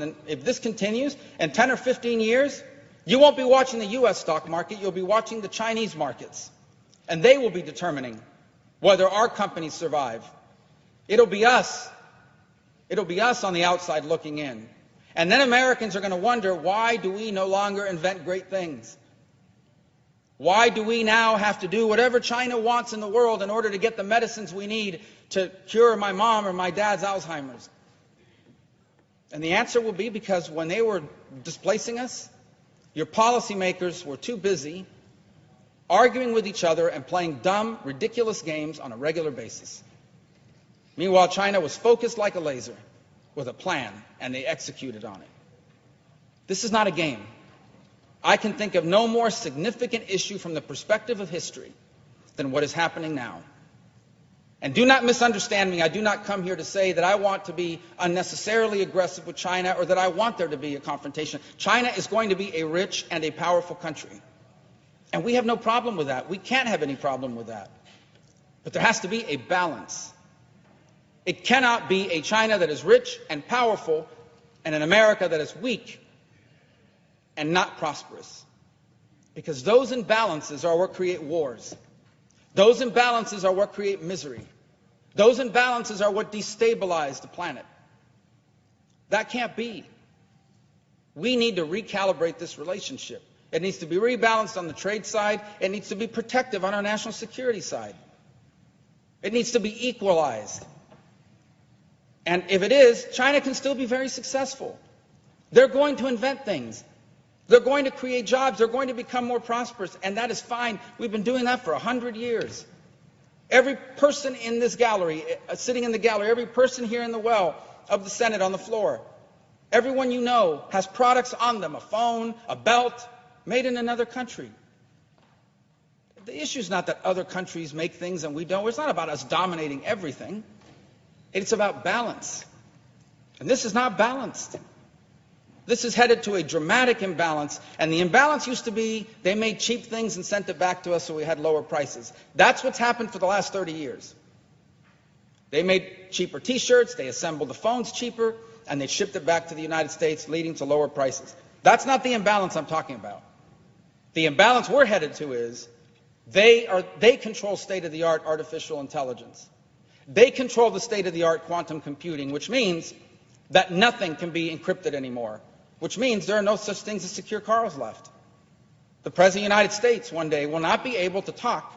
and if this continues, in 10 or 15 years, you won't be watching the U.S. stock market, you'll be watching the Chinese markets. And they will be determining whether our companies survive. It'll be us. It'll be us on the outside looking in. And then Americans are going to wonder, why do we no longer invent great things? Why do we now have to do whatever China wants in the world in order to get the medicines we need to cure my mom or my dad's Alzheimer's? And the answer will be because when they were displacing us, your policymakers were too busy arguing with each other and playing dumb, ridiculous games on a regular basis. Meanwhile, China was focused like a laser with a plan, and they executed on it. This is not a game. I can think of no more significant issue from the perspective of history than what is happening now. And do not misunderstand me. I do not come here to say that I want to be unnecessarily aggressive with China or that I want there to be a confrontation. China is going to be a rich and a powerful country. And we have no problem with that. We can't have any problem with that. But there has to be a balance. It cannot be a China that is rich and powerful and an America that is weak and not prosperous. Because those imbalances are what create wars. Those imbalances are what create misery. Those imbalances are what destabilize the planet. That can't be. We need to recalibrate this relationship. It needs to be rebalanced on the trade side. It needs to be protective on our national security side. It needs to be equalized. And if it is, China can still be very successful. They're going to invent things. They're going to create jobs. They're going to become more prosperous. And that is fine. We've been doing that for 100 years. Every person in this gallery, sitting in the gallery, every person here in the well of the Senate on the floor, everyone you know has products on them, a phone, a belt, made in another country. The issue is not that other countries make things and we don't. It's not about us dominating everything. It's about balance. And this is not balanced. This is headed to a dramatic imbalance, and the imbalance used to be they made cheap things and sent it back to us so we had lower prices. That's what's happened for the last 30 years. They made cheaper T-shirts, they assembled the phones cheaper, and they shipped it back to the United States, leading to lower prices. That's not the imbalance I'm talking about. The imbalance we're headed to is they control state-of-the-art artificial intelligence. They control the state-of-the-art quantum computing, which means that nothing can be encrypted anymore. Which means there are no such things as secure cars left. The President of the United States one day will not be able to talk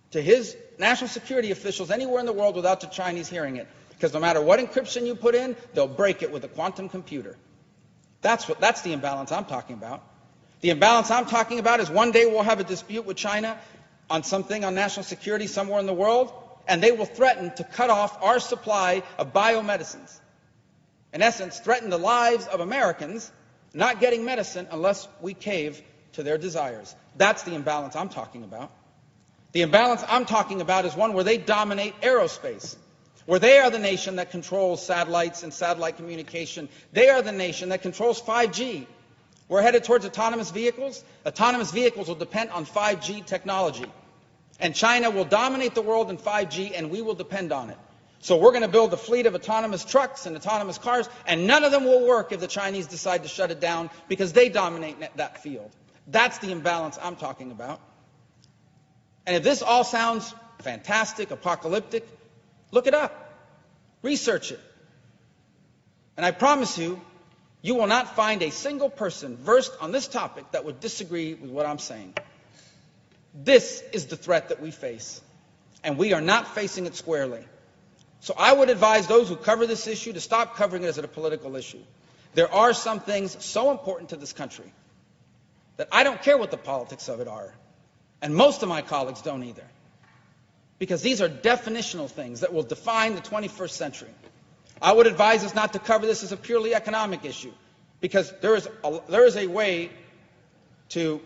to his national security officials anywhere in the world without the Chinese hearing it. Because no matter what encryption you put in, they'll break it with a quantum computer. That's the imbalance I'm talking about. The imbalance I'm talking about is one day we'll have a dispute with China on something on national security somewhere in the world, and they will threaten to cut off our supply of biomedicines. In essence, threaten the lives of Americans not getting medicine unless we cave to their desires. That's the imbalance I'm talking about. The imbalance I'm talking about is one where they dominate aerospace, where they are the nation that controls satellites and satellite communication. They are the nation that controls 5G. We're headed towards autonomous vehicles. Autonomous vehicles will depend on 5G technology. And China will dominate the world in 5G, and we will depend on it. So we're going to build a fleet of autonomous trucks and autonomous cars, and none of them will work if the Chinese decide to shut it down because they dominate that field. That's the imbalance I'm talking about. And if this all sounds fantastic, apocalyptic, look it up. Research it. And I promise you, you will not find a single person versed on this topic that would disagree with what I'm saying. This is the threat that we face, and we are not facing it squarely. So I would advise those who cover this issue to stop covering it as a political issue. There are some things so important to this country that I don't care what the politics of it are, and most of my colleagues don't either, because these are definitional things that will define the 21st century. I would advise us not to cover this as a purely economic issue, because there is a way to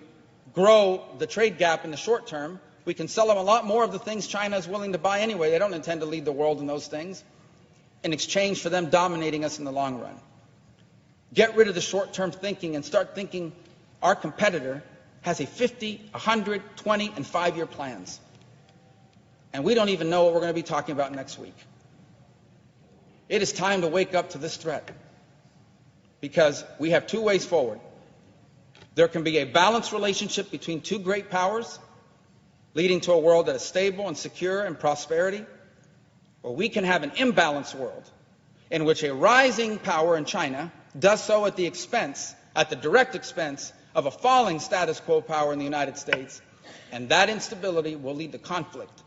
grow the trade gap in the short term. We can sell them a lot more of the things China is willing to buy anyway. They don't intend to lead the world in those things in exchange for them dominating us in the long run. Get rid of the short-term thinking and start thinking our competitor has a 50, 100, 20, and 5-year plans. And we don't even know what we're going to be talking about next week. It is time to wake up to this threat. because we have two ways forward. There can be a balanced relationship between two great powers, leading to a world that is stable and secure and prosperity, or we can have an imbalanced world in which a rising power in China does so at the direct expense of a falling status quo power in the United States, and that instability will lead to conflict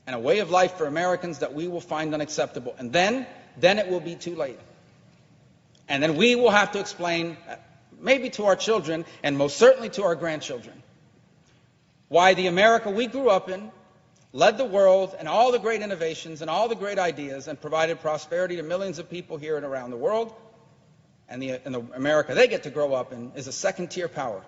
and a way of life for Americans that we will find unacceptable. And then it will be too late. And then we will have to explain, maybe to our children, and most certainly to our grandchildren, why the America we grew up in led the world and all the great innovations and all the great ideas and provided prosperity to millions of people here and around the world, and the America they get to grow up in is a second-tier power.